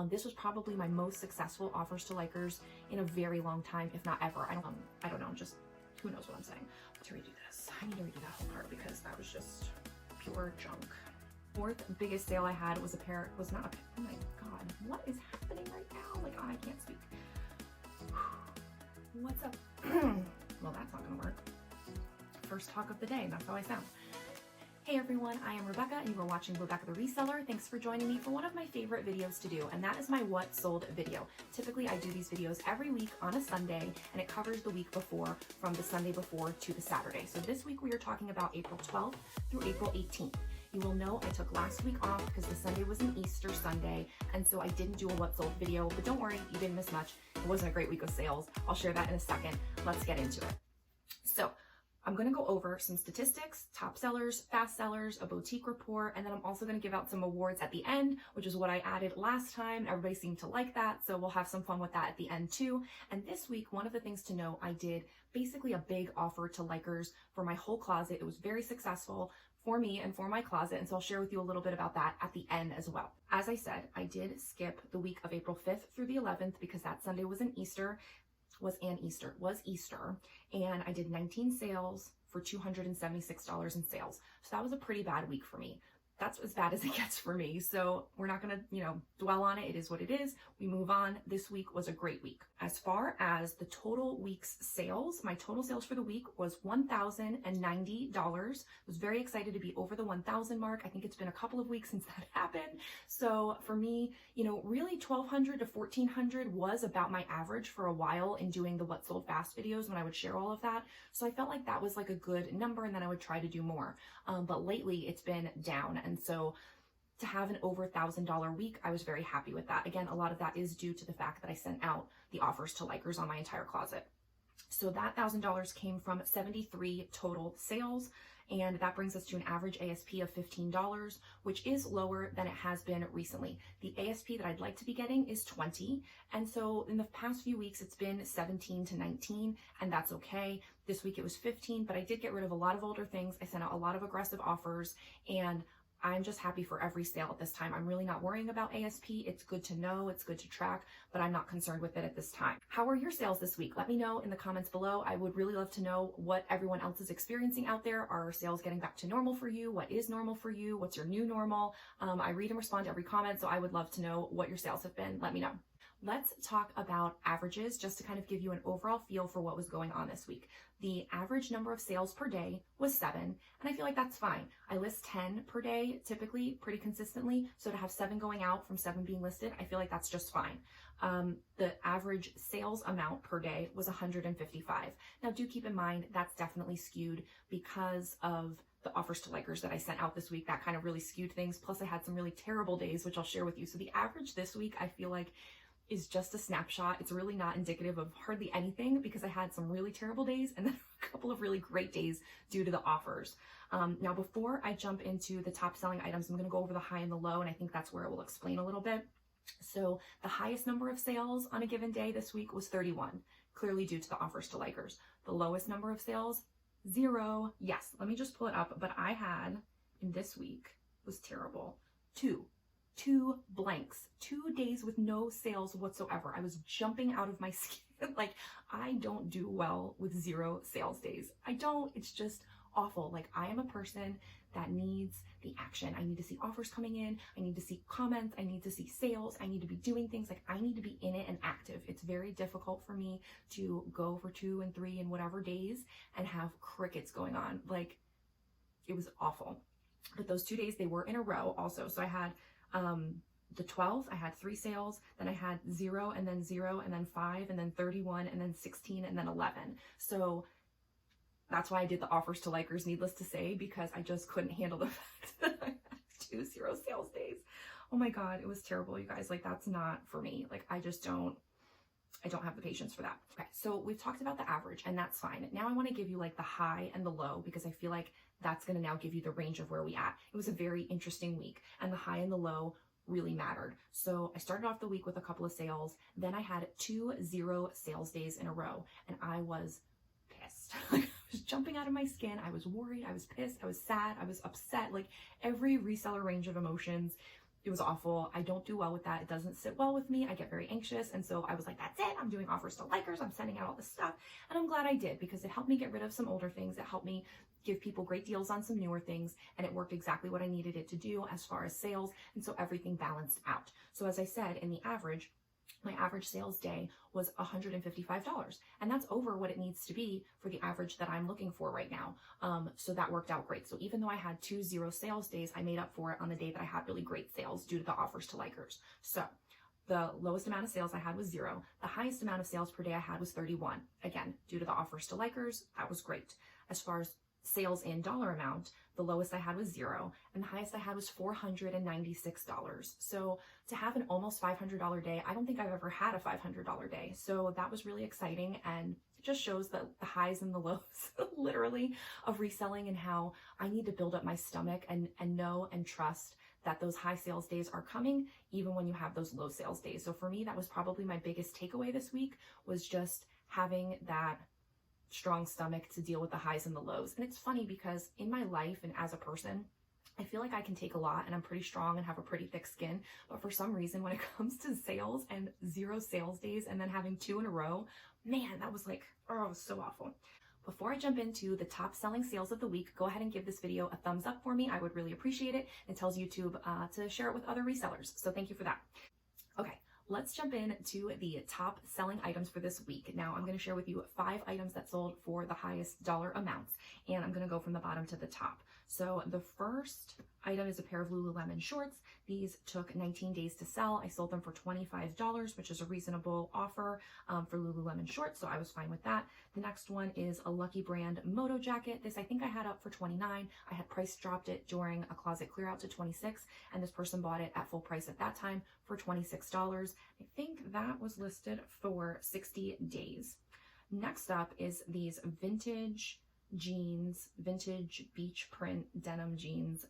This was probably my most successful offers to likers in a very long time, if not ever. I don't know, just who knows what I'm saying. To redo this, I need to redo that whole part because that was just pure junk. Fourth biggest sale I had was not a pair, oh my God, what is happening right now? Like, I can't speak. What's up? Well, that's not gonna work. First talk of the day, that's how I sound. Hey everyone, I am Rebecca and you are watching Rebecca the Reseller. Thanks for joining me for one of my favorite videos to do, and that is my What Sold video. Typically I do these videos every week on a Sunday, and it covers the week before, from the Sunday before to the Saturday. So this week we are talking about April 12th through April 18th. You will know I took last week off because the Sunday was an Easter Sunday, and so I didn't do a What Sold video, but don't worry, you didn't miss much. It wasn't a great week of sales. I'll share that in a second. Let's get into it. So I'm going to go over some statistics, top sellers, fast sellers, a boutique report, and then I'm also going to give out some awards at the end, which is what I added last time. Everybody seemed to like that, so we'll have some fun with that at the end too. And this week, one of the things to know, I did basically a big offer to likers for my whole closet. It was very successful for me and for my closet, and so I'll share with you a little bit about that at the end as well. As I said, I did skip the week of April 5th through the 11th because that Sunday was Easter, and I did 19 sales for $276 in sales. So that was a pretty bad week for me. That's as bad as it gets for me. So we're not gonna, dwell on it. It is what it is. We move on. This week was a great week. As far as the total week's sales, my total sales for the week was $1,090. I was very excited to be over the 1,000 mark. I think it's been a couple of weeks since that happened. So for me, really 1,200 to 1,400 was about my average for a while in doing the What Sold Fast videos when I would share all of that. So I felt like that was like a good number, and then I would try to do more. But lately it's been down. And so to have an over $1,000 week, I was very happy with that. Again, a lot of that is due to the fact that I sent out the offers to likers on my entire closet. So that $1,000 came from 73 total sales, and that brings us to an average ASP of $15, which is lower than it has been recently. The ASP that I'd like to be getting is 20, and so in the past few weeks it's been 17 to 19, and that's okay. This week it was 15, but I did get rid of a lot of older things. I sent out a lot of aggressive offers, and I'm just happy for every sale at this time. I'm really not worrying about ASP. It's good to know, it's good to track, but I'm not concerned with it at this time. How are your sales this week? Let me know in the comments below. I would really love to know what everyone else is experiencing out there. Are sales getting back to normal for you? What is normal for you? What's your new normal? I read and respond to every comment, so I would love to know what your sales have been. Let me know. Let's talk about averages just to kind of give you an overall feel for what was going on this week. The average number of sales per day was 7, and I feel like that's fine. I list 10 per day, typically, pretty consistently, so to have 7 going out from 7 being listed, I feel like that's just fine. The average sales amount per day was 155. Now, do keep in mind, that's definitely skewed because of the offers to likers that I sent out this week. That kind of really skewed things, plus I had some really terrible days, which I'll share with you. So the average this week, I feel like, is just a snapshot. It's really not indicative of hardly anything because I had some really terrible days and then a couple of really great days due to the offers. Now, before I jump into the top selling items, I'm going to go over the high and the low, and I think that's where it will explain a little bit. So the highest number of sales on a given day this week was 31, clearly due to the offers to likers. The lowest number of sales, 0. Yes, let me just pull it up, but I had, in this week, was terrible, 2 blanks, 2 days with no sales whatsoever. I was jumping out of my skin. Like, I don't do well with 0 sales days. I don't. It's just awful. Like, I am a person that needs the action. I need to see offers coming in. I need to see comments. I need to see sales. I need to be doing things. Like, I need to be in it and active. It's very difficult for me to go for 2 and 3 and whatever days and have crickets going on. Like, it was awful. But those 2 days, they were in a row also. So I had the 12th, I had 3 sales, then I had 0, and then 0, and then 5, and then 31, and then 16, and then 11. So that's why I did the offers to likers, needless to say, because I just couldn't handle the fact that I had 2 0 sales days. Oh my God, it was terrible, you guys. Like, that's not for me. Like, I don't have the patience for that. Okay, so we've talked about the average, and that's fine. Now I want to give you like the high and the low, because I feel like that's going to now give you the range of where we at. It was a very interesting week, and the high and the low really mattered. So I started off the week with a couple of sales. Then I had 2 0 sales days in a row, and I was pissed. Like, I was jumping out of my skin. I was worried. I was pissed. I was sad. I was upset. Like, every reseller range of emotions. It was awful. I don't do well with that. It doesn't sit well with me. I get very anxious. And so I was like, that's it. I'm doing offers to likers. I'm sending out all this stuff. And I'm glad I did, because it helped me get rid of some older things. It helped me give people great deals on some newer things. And it worked exactly what I needed it to do as far as sales. And so everything balanced out. So as I said, in the average, my average sales day was $155. And that's over what it needs to be for the average that I'm looking for right now. So that worked out great. So even though I had 2 0 sales days, I made up for it on the day that I had really great sales due to the offers to likers. So the lowest amount of sales I had was 0. The highest amount of sales per day I had was 31. Again, due to the offers to likers, that was great. As far as sales in dollar amount, the lowest I had was 0, and the highest I had was $496. So to have an almost $500 day, I don't think I've ever had a $500 day. So that was really exciting, and it just shows the highs and the lows, literally, of reselling, and how I need to build up my stomach and know and trust that those high sales days are coming, even when you have those low sales days. So for me, that was probably my biggest takeaway this week, was just having that strong stomach to deal with the highs and the lows. And it's funny because in my life and as a person, I feel like I can take a lot and I'm pretty strong and have a pretty thick skin. But for some reason, when it comes to sales and 0 sales days and then having 2 in a row, man, that was like, oh, it was so awful. Before I jump into the top selling sales of the week, go ahead and give this video a thumbs up for me. I would really appreciate it. It tells YouTube to share it with other resellers. So thank you for that. Okay. Let's jump into the top selling items for this week. Now I'm going to share with you 5 items that sold for the highest dollar amounts, and I'm going to go from the bottom to the top. So the first item is a pair of Lululemon shorts. These took 19 days to sell. I sold them for $25, which is a reasonable offer for Lululemon shorts, so I was fine with that. The next one is a Lucky Brand Moto jacket. This I think I had up for $29. I had price dropped it during a closet clear out to $26, and this person bought it at full price at that time for $26. I think that was listed for 60 days. Next up is these vintage jeans, vintage beach print denim jeans.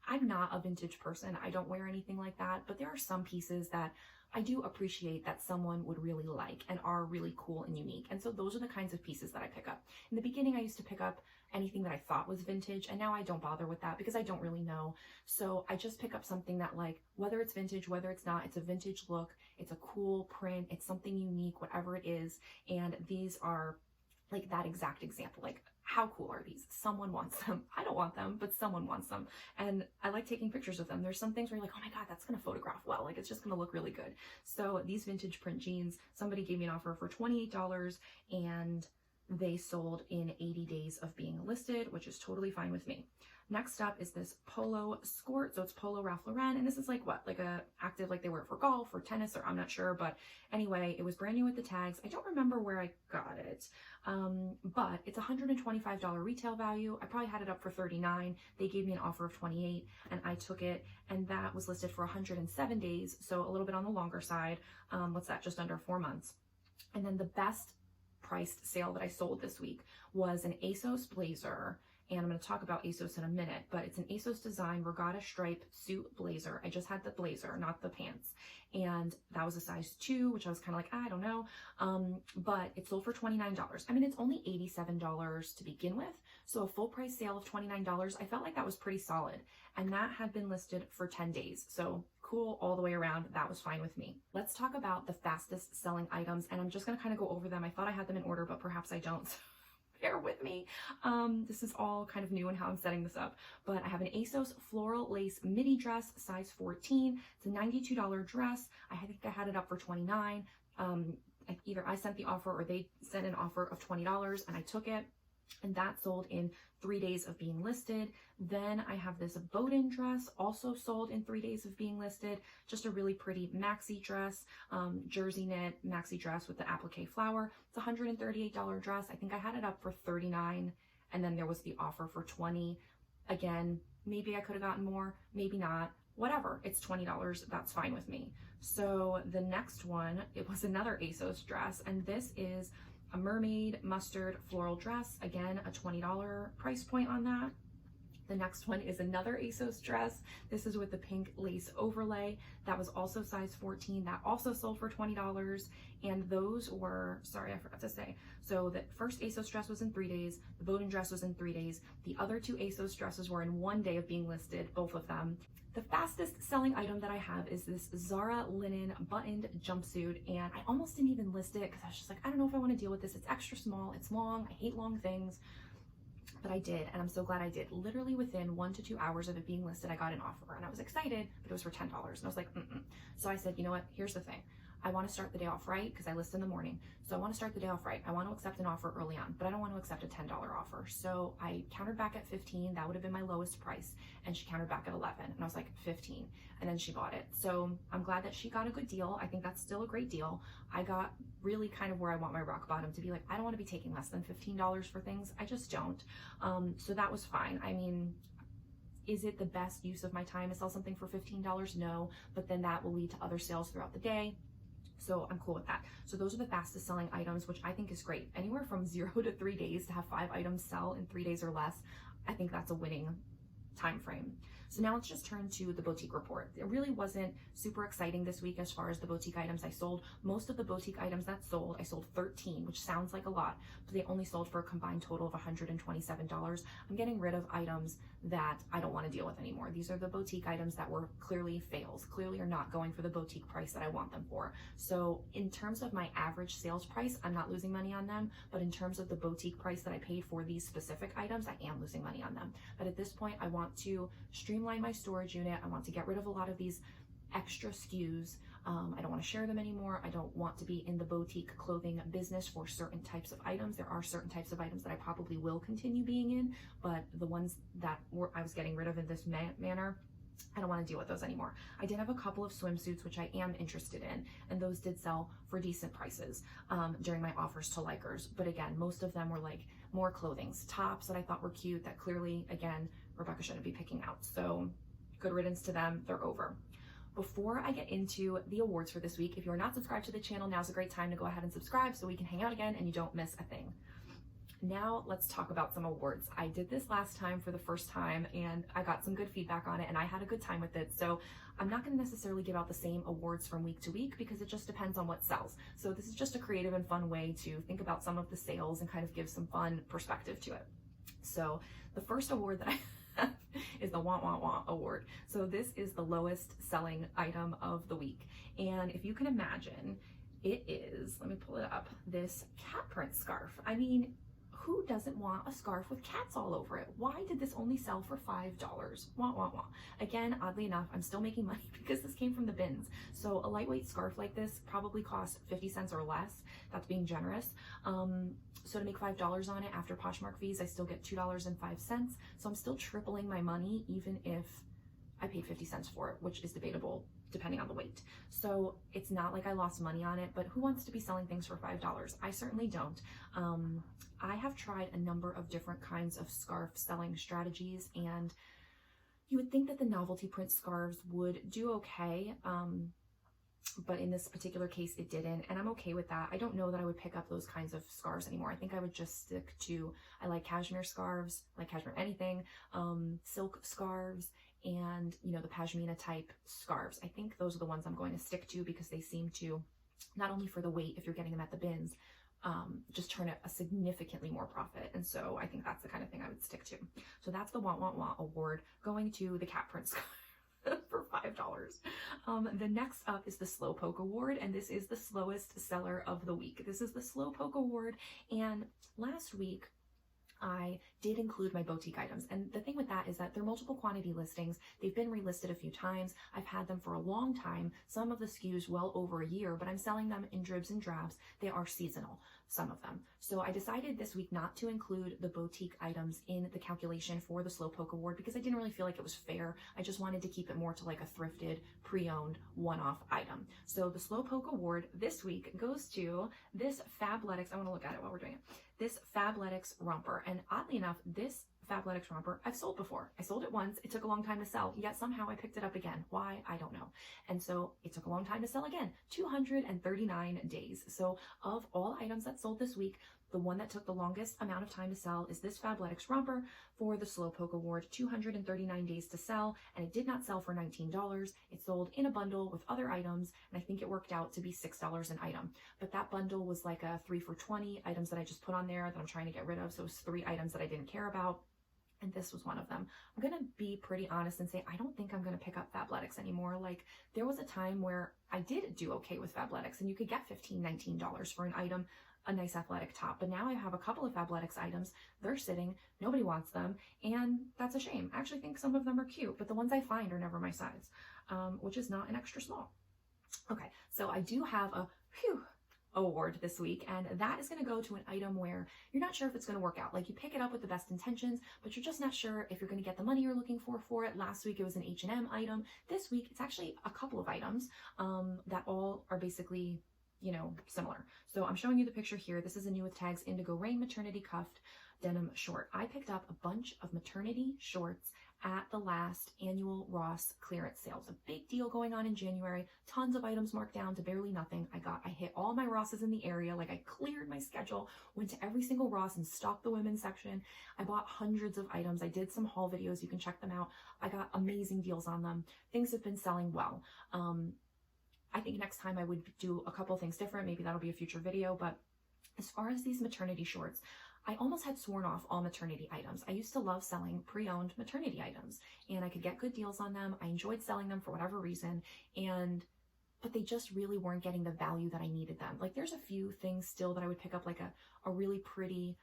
I'm not a vintage person. I don't wear anything like that, but there are some pieces that I do appreciate that someone would really like and are really cool and unique. And so those are the kinds of pieces that I pick up. In the beginning, I used to pick up anything that I thought was vintage, and now I don't bother with that because I don't really know. So I just pick up something that, like, whether it's vintage, whether it's not, it's a vintage look, it's a cool print, it's something unique, whatever it is. And these are like that exact example. Like, how cool are these? Someone wants them. I don't want them, but someone wants them. And I like taking pictures of them. There's some things where you're like, oh my God, that's going to photograph well. Like, it's just going to look really good. So these vintage print jeans, somebody gave me an offer for $28, and they sold in 80 days of being listed, which is totally fine with me. Next up is this polo skirt. So it's Polo Ralph Lauren, and this is like what? Like a active, like they wear it for golf or tennis, or I'm not sure. But anyway, it was brand new with the tags. I don't remember where I got it, but it's $125 retail value. I probably had it up for $39. They gave me an offer of $28, and I took it, and that was listed for 107 days. So a little bit on the longer side. What's that? Just under 4 months. And then the best priced sale that I sold this week was an ASOS blazer. And I'm going to talk about ASOS in a minute, but it's an ASOS design regatta stripe suit blazer. I just had the blazer, not the pants. And that was a size 2, which I was kind of like, I don't know. But it sold for $29. I mean, it's only $87 to begin with. So a full price sale of $29, I felt like that was pretty solid. And that had been listed for 10 days. So cool all the way around. That was fine with me. Let's talk about the fastest selling items. And I'm just going to kind of go over them. I thought I had them in order, but perhaps I don't. Bear with me. This is all kind of new in how I'm setting this up, but I have an ASOS floral lace midi dress, size 14. It's a $92 dress. I think I had it up for $29. Either I sent the offer or they sent an offer of $20, and I took it, and that sold in 3 days of being listed. Then I have this Bowden dress, also sold in 3 days of being listed. Just a really pretty maxi dress, jersey knit maxi dress with the applique flower. It's a $138 dress. I think I had it up for $39, and then there was the offer for $20. Again, maybe I could have gotten more, maybe not. Whatever, it's $20, that's fine with me. So the next one, it was another ASOS dress, and this is a mermaid mustard floral dress. Again, a $20 price point on that. The next one is another ASOS dress. This is with the pink lace overlay. That was also size 14. That also sold for $20. And those were, sorry, I forgot to say. So the first ASOS dress was in 3 days. The Bowden dress was in 3 days. The other 2 ASOS dresses were in 1 day of being listed, both of them. The fastest selling item that I have is this Zara linen buttoned jumpsuit, and I almost didn't even list it because I was just like, I don't know if I want to deal with this. It's extra small, it's long, I hate long things. But I did, and I'm so glad I did. Literally within 1 to 2 hours of it being listed, I got an offer, and I was excited, but it was for $10. And I was like, So I said, you know what, here's the thing. I want to start the day off right because I list in the morning. So I want to start the day off right. I want to accept an offer early on, but I don't want to accept a $10 offer. So I countered back at 15. That would have been my lowest price. And she countered back at 11. And I was like, 15. And then she bought it. So I'm glad that she got a good deal. I think that's still a great deal. I got really kind of where I want my rock bottom to be. Like, I don't want to be taking less than $15 for things. I just don't. So that was fine. I mean, is it the best use of my time to sell something for $15? No, but then that will lead to other sales throughout the day. So I'm cool with that. So those are the fastest selling items, which I think is great. Anywhere from 0 to 3 days to have 5 items sell in 3 days or less, I think that's a winning time frame. So now let's just turn to the boutique report. It really wasn't super exciting this week as far as the boutique items I sold. Most of the boutique items that sold, I sold 13, which sounds like a lot, but they only sold for a combined total of $127. I'm getting rid of items that I don't want to deal with anymore. These are the boutique items that were clearly fails, clearly are not going for the boutique price that I want them for. So in terms of my average sales price, I'm not losing money on them, but in terms of the boutique price that I paid for these specific items, I am losing money on them. But at this point, I want to streamline my storage unit. I want to get rid of a lot of these extra SKUs. I don't want to share them anymore. I don't want to be in the boutique clothing business for certain types of items. There are certain types of items that I probably will continue being in, but the ones that I was getting rid of in this manner, I don't want to deal with those anymore. I did have a couple of swimsuits, which I am interested in, and those did sell for decent prices during my offers to likers. But again, most of them were like more clothings, tops that I thought were cute that clearly, again, Rebecca shouldn't be picking out. So good riddance to them, they're over. Before I get into the awards for this week, if you're not subscribed to the channel, now's a great time to go ahead and subscribe so we can hang out again and you don't miss a thing. Now let's talk about some awards. I did this last time for the first time and I got some good feedback on it and I had a good time with it. So I'm not going to necessarily give out the same awards from week to week because it just depends on what sells. So this is just a creative and fun way to think about some of the sales and kind of give some fun perspective to it. So the first award that I is the Want Want Want award. So this is the lowest selling item of the week. And if you can imagine, it is, let me pull it up, this cat print scarf. I mean, who doesn't want a scarf with cats all over it? Why did this only sell for $5? Want, want, want. Again, oddly enough, I'm still making money because this came from the bins. So a lightweight scarf like this probably costs 50 cents or less. That's being generous. So to make $5 on it after Poshmark fees, I still get $2.05. So I'm still tripling my money even if I paid 50 cents for it, which is debatable depending on the weight. So it's not like I lost money on it, but who wants to be selling things for $5? I certainly don't. I have tried a number of different kinds of scarf selling strategies, and you would think that the novelty print scarves would do okay. But in this particular case, it didn't, and I'm okay with that. I don't know that I would pick up those kinds of scarves anymore. I think I would just stick to, I like cashmere scarves, like cashmere anything, silk scarves, and, you know, the pashmina type scarves. I think those are the ones I'm going to stick to because they seem to, not only for the weight, if you're getting them at the bins, just turn a significantly more profit. And so I think that's the kind of thing I would stick to. So that's the Want Want Want award going to the cat print scarf. For $5. The next up is the Slowpoke Award, and this is the slowest seller of the week. This is the Slowpoke Award, and last week I did include my boutique items. And the thing with that is that they're multiple quantity listings. They've been relisted a few times. I've had them for a long time. Some of the SKUs well over a year, but I'm selling them in dribs and drabs. They are seasonal, some of them. So I decided this week not to include the boutique items in the calculation for the Slowpoke Award because I didn't really feel like it was fair. I just wanted to keep it more to like a thrifted, pre-owned, one-off item. So the Slowpoke Award this week goes to this Fabletics. I want to look at it while we're doing it. This Fabletics romper. And oddly enough, this Fabletics romper I've sold before. I sold it once. It took a long time to sell, yet somehow I picked it up again. Why? I don't know. And so it took a long time to sell again, 239 days. So of all items that sold this week, the one that took the longest amount of time to sell is this Fabletics romper for the Slowpoke Award, 239 days to sell, and it did not sell for $19. It sold in a bundle with other items, and I think it worked out to be $6 an item. But that bundle was like a 3 for $20 items that I just put on there that I'm trying to get rid of, so it was 3 items that I didn't care about. and this was one of them. I'm going to be pretty honest and say, I don't think I'm going to pick up Fabletics anymore. Like, there was a time where I did do okay with Fabletics, and you could get $15, $19 for an item, a nice athletic top. But now I have a couple of Fabletics items. They're sitting, nobody wants them, and that's a shame. I actually think some of them are cute, but the ones I find are never my size, which is not an extra small. Okay, so I do have a award this week, and that is going to go to an item where you're not sure if it's going to work out. Like, you pick it up with the best intentions, but you're just not sure if you're going to get the money you're looking for it. Last week it was an H&M item. This week it's actually a couple of items that all are basically, you know, similar. So I'm showing you the picture here. This is a new with tags Indigo Rain maternity cuffed denim short. I picked up a bunch of maternity shorts at the last annual Ross clearance sales. A big deal going on in January. Tons of items marked down to barely nothing. I hit all my Rosses in the area. Like, I cleared my schedule, went to every single Ross and stocked the women's section. I bought hundreds of items. I did some haul videos. You can check them out. I got amazing deals on them. Things have been selling well. I think next time I would do a couple things different. Maybe that'll be a future video. But as far as these maternity shorts, I almost had sworn off all maternity items. I used to love selling pre-owned maternity items, and I could get good deals on them. I enjoyed selling them for whatever reason, but they just really weren't getting the value that I needed them. Like, there's a few things still that I would pick up, like a really pretty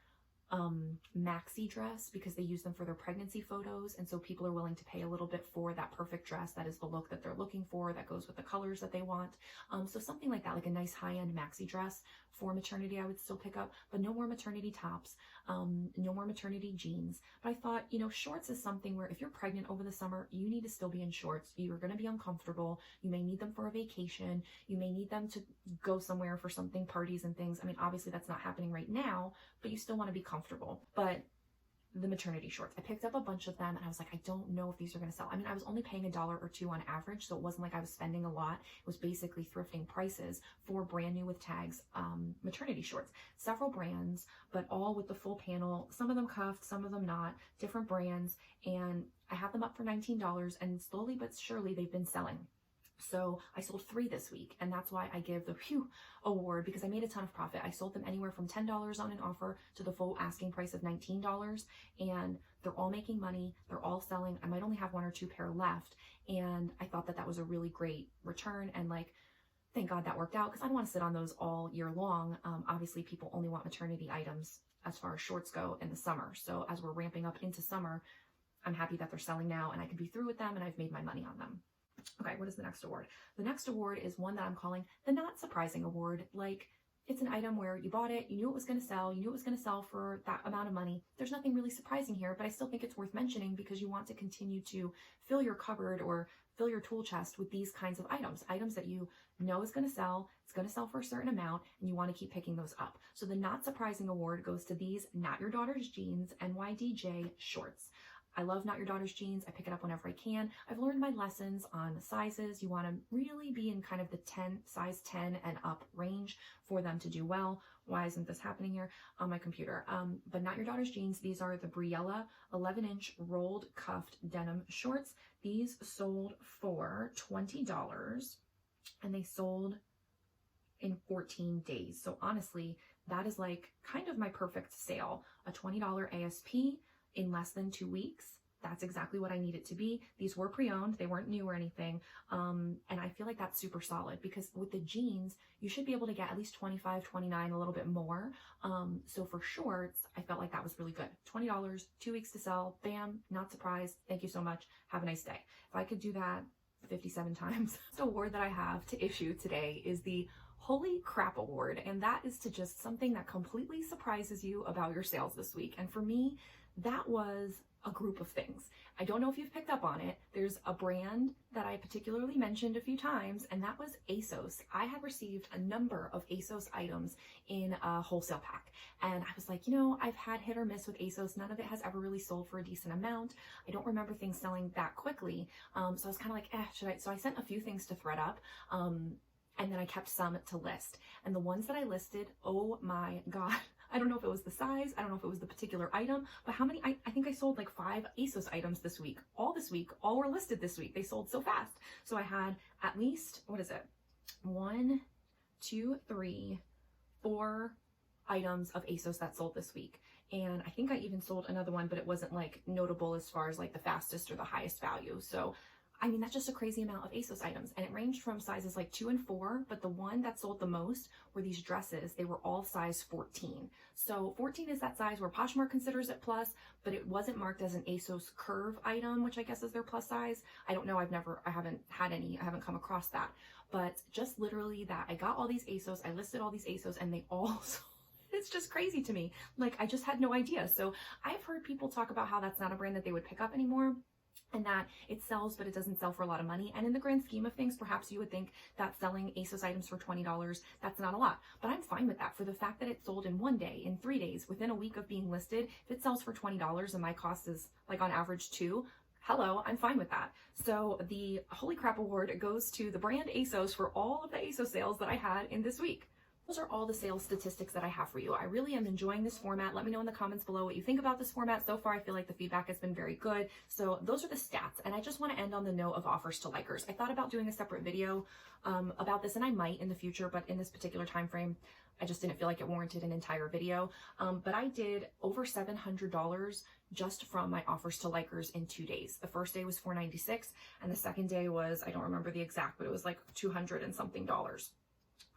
maxi dress, because they use them for their pregnancy photos, and so people are willing to pay a little bit for that perfect dress that is the look that they're looking for, that goes with the colors that they want. So something like that, like a nice high-end maxi dress for maternity, I would still pick up, but no more maternity tops, no more maternity jeans. But I thought, you know, shorts is something where if you're pregnant over the summer, you need to still be in shorts. You're going to be uncomfortable. You may need them for a vacation. You may need them to go somewhere for something, parties and things. I mean, obviously that's not happening right now, but you still want to be comfortable. But the maternity shorts, I picked up a bunch of them, and I was like, I don't know if these are going to sell. I mean, I was only paying $1 or $2 on average, so it wasn't like I was spending a lot. It was basically thrifting prices for brand new with tags maternity shorts. Several brands, but all with the full panel, some of them cuffed, some of them not, different brands, and I have them up for $19, and slowly but surely they've been selling. So I sold 3 this week, and that's why I give the award, because I made a ton of profit. I sold them anywhere from $10 on an offer to the full asking price of $19, and they're all making money. They're all selling. I might only have 1 or 2 pair left, and I thought that that was a really great return, and like, thank God that worked out, because I don't want to sit on those all year long. Obviously, people only want maternity items as far as shorts go in the summer. So as we're ramping up into summer, I'm happy that they're selling now, and I can be through with them, and I've made my money on them. Okay, what is the next award? The next award is one that I'm calling the not surprising award. Like, it's an item where you bought it, you knew it was going to sell, you knew it was going to sell for that amount of money. There's nothing really surprising here, but I still think it's worth mentioning because you want to continue to fill your cupboard or fill your tool chest with these kinds of items that you know is going to sell, it's going to sell for a certain amount, and you want to keep picking those up. So the not surprising award goes to these Not Your Daughter's Jeans NYDJ shorts. I love Not Your Daughter's Jeans. I pick it up whenever I can. I've learned my lessons on the sizes. You want to really be in kind of the size 10 and up range for them to do well. Why isn't this happening here on my computer? But Not Your Daughter's Jeans, these are the Briella 11-inch rolled cuffed denim shorts. These sold for $20, and they sold in 14 days. So honestly, that is like kind of my perfect sale. A $20 ASP in less than 2 weeks. That's exactly what I need it to be. These were pre-owned. They weren't new or anything. And I feel like that's super solid, because with the jeans, you should be able to get at least 25, 29, a little bit more. So for shorts, I felt like that was really good. $20, 2 weeks to sell. Bam, not surprised. Thank you so much. Have a nice day. If I could do that 57 times. The award that I have to issue today is the Holy Crap Award. And that is to just something that completely surprises you about your sales this week. And for me, that was a group of things. I don't know if you've picked up on it. There's a brand that I particularly mentioned a few times, and that was ASOS. I had received a number of ASOS items in a wholesale pack, and I was like, you know, I've had hit or miss with ASOS. None of it has ever really sold for a decent amount. I don't remember things selling that quickly. So I was kind of like, should I? So I sent a few things to ThredUp. And then I kept some to list. And the ones that I listed, oh my God, I don't know if it was the size, I don't know if it was the particular item, but how many, I think I sold like 5 ASOS items this week. All were listed this week. They sold so fast. So I had at least, 1, 2, 3, 4, items of ASOS that sold this week. And I think I even sold another one, but it wasn't like notable as far as like the fastest or the highest value. So I mean, that's just a crazy amount of ASOS items. And it ranged from sizes like 2 and 4, but the one that sold the most were these dresses. They were all size 14. So 14 is that size where Poshmark considers it plus, but it wasn't marked as an ASOS curve item, which I guess is their plus size. I don't know. I haven't come across that. But just literally that I got all these ASOS, I listed all these ASOS, and they all it's just crazy to me. Like, I just had no idea. So I've heard people talk about how that's not a brand that they would pick up anymore, and that it sells, but it doesn't sell for a lot of money. And in the grand scheme of things, perhaps you would think that selling ASOS items for $20, that's not a lot. But I'm fine with that for the fact that it sold in 1 day, in 3 days, within a week of being listed. If it sells for $20 and my cost is like on average $2, hello, I'm fine with that. So the Holy Crap Award goes to the brand ASOS for all of the ASOS sales that I had in this week. Those are all the sales statistics that I have for you. I really am enjoying this format. Let me know in the comments below what you think about this format. So far, I feel like the feedback has been very good. So those are the stats. And I just want to end on the note of offers to likers. I thought about doing a separate video about this, and I might in the future, but in this particular time frame, I just didn't feel like it warranted an entire video. But I did over $700 just from my offers to likers in 2 days. The first day was $496, and the second day was, I don't remember the exact, but it was like $200 and something dollars.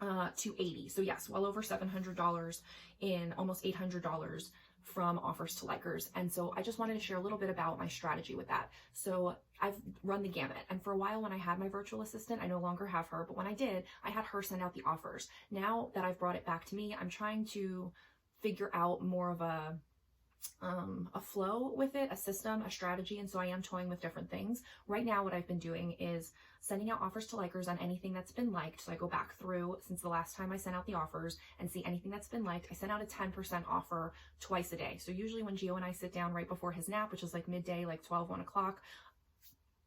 $280. So yes, well over $700 in almost $800 from offers to likers. And so I just wanted to share a little bit about my strategy with that. So I've run the gamut. And for a while when I had my virtual assistant, I no longer have her, but when I did, I had her send out the offers. Now that I've brought it back to me, I'm trying to figure out more of a flow with it, a system, a strategy. And so I am toying with different things. Right now, what I've been doing is sending out offers to likers on anything that's been liked. So I go back through since the last time I sent out the offers and see anything that's been liked. I sent out a 10% offer twice a day. So usually when Gio and I sit down right before his nap, which is like midday, like 12, 1 o'clock,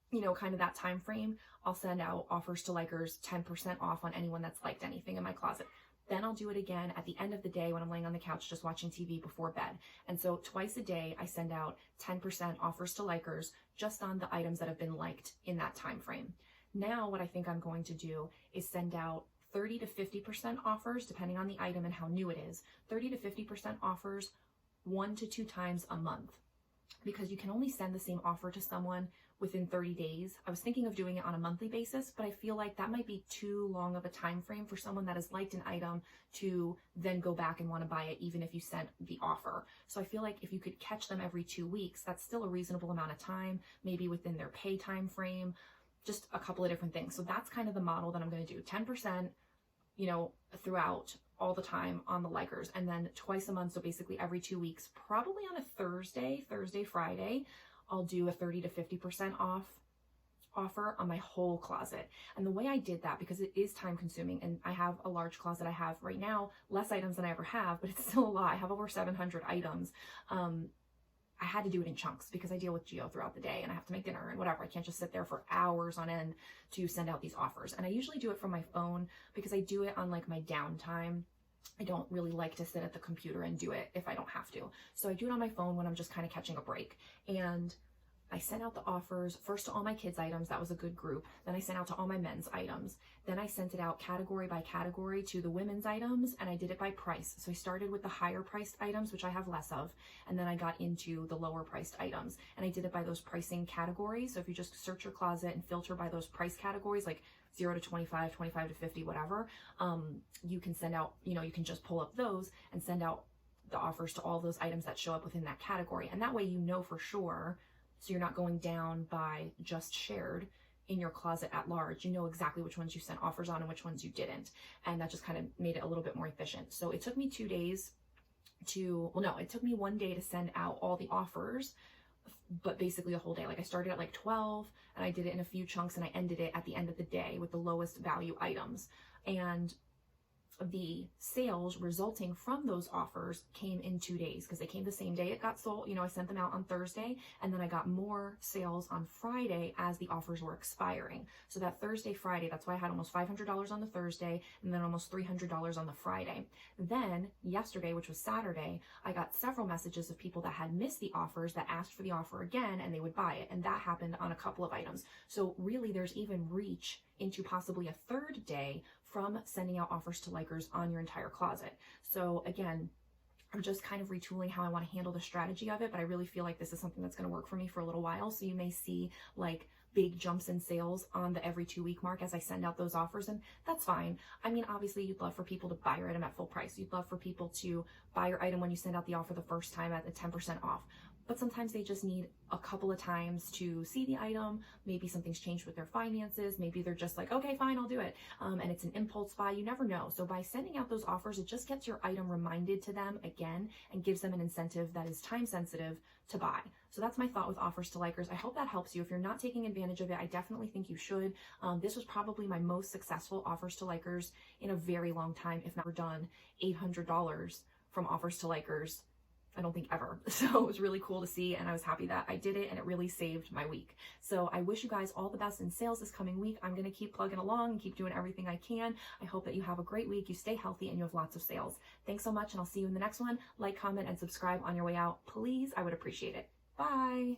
you know, kind of that time frame, I'll send out offers to likers, 10% off on anyone that's liked anything in my closet. Then I'll do it again at the end of the day when I'm laying on the couch just watching TV before bed. And so twice a day, I send out 10% offers to likers just on the items that have been liked in that time frame. Now, what I think I'm going to do is send out 30 to 50% offers, depending on the item and how new it is, 30 to 50% offers 1 to 2 times a month, because you can only send the same offer to someone within 30 days. I was thinking of doing it on a monthly basis, but I feel like that might be too long of a time frame for someone that has liked an item to then go back and want to buy it, even if you sent the offer. So I feel like if you could catch them every 2 weeks, that's still a reasonable amount of time, maybe within their pay time frame, just a couple of different things. So that's kind of the model that I'm going to do. 10%, you know, throughout all the time on the likers, and then twice a month. So basically every 2 weeks, probably on a Thursday, Friday, I'll do a 30 to 50% off offer on my whole closet. And the way I did that, because it is time consuming, and I have a large closet. I have right now less items than I ever have, but it's still a lot. I have over 700 items. I had to do it in chunks because I deal with Gio throughout the day and I have to make dinner and whatever. I can't just sit there for hours on end to send out these offers. And I usually do it from my phone because I do it on like my downtime. I don't really like to sit at the computer and do it if I don't have to. So I do it on my phone when I'm just kind of catching a break. And I sent out the offers first to all my kids' items. That was a good group. Then I sent out to all my men's items. Then I sent it out category by category to the women's items, and I did it by price. So I started with the higher priced items, which I have less of, and then I got into the lower priced items, and I did it by those pricing categories. So if you just search your closet and filter by those price categories, like 0 to 25, 25 to 50, whatever, you can send out, you know, you can just pull up those and send out the offers to all those items that show up within that category. And that way, you know for sure. So you're not going down by just shared in your closet at large. You know exactly which ones you sent offers on and which ones you didn't. And that just kind of made it a little bit more efficient. So it took me 2 days it took me 1 day to send out all the offers, but basically the whole day. Like I started at like 12 and I did it in a few chunks and I ended it at the end of the day with the lowest value items. And the sales resulting from those offers came in 2 days because they came the same day it got sold. You know, I sent them out on Thursday and then I got more sales on Friday as the offers were expiring. So that Thursday, Friday, that's why I had almost $500 on the Thursday and then almost $300 on the Friday. Then yesterday, which was Saturday, I got several messages of people that had missed the offers that asked for the offer again and they would buy it. And that happened on a couple of items. So really there's even reach into possibly a third day from sending out offers to likers on your entire closet. So again, I'm just kind of retooling how I want to handle the strategy of it, but I really feel like this is something that's going to work for me for a little while. So you may see like big jumps in sales on the every 2 week mark as I send out those offers, and that's fine. I mean, obviously you'd love for people to buy your item at full price. You'd love for people to buy your item when you send out the offer the first time at the 10% off. But sometimes they just need a couple of times to see the item. Maybe something's changed with their finances. Maybe they're just like, okay, fine, I'll do it. And it's an impulse buy. You never know. So by sending out those offers, it just gets your item reminded to them again and gives them an incentive that is time sensitive to buy. So that's my thought with offers to likers. I hope that helps you. If you're not taking advantage of it, I definitely think you should. This was probably my most successful offers to likers in a very long time, if not done $800 from offers to likers, I don't think ever. So it was really cool to see, and I was happy that I did it, and it really saved my week. So I wish you guys all the best in sales this coming week. I'm going to keep plugging along and keep doing everything I can. I hope that you have a great week, you stay healthy, and you have lots of sales. Thanks so much, and I'll see you in the next one. Like, comment, and subscribe on your way out, please. I would appreciate it. Bye.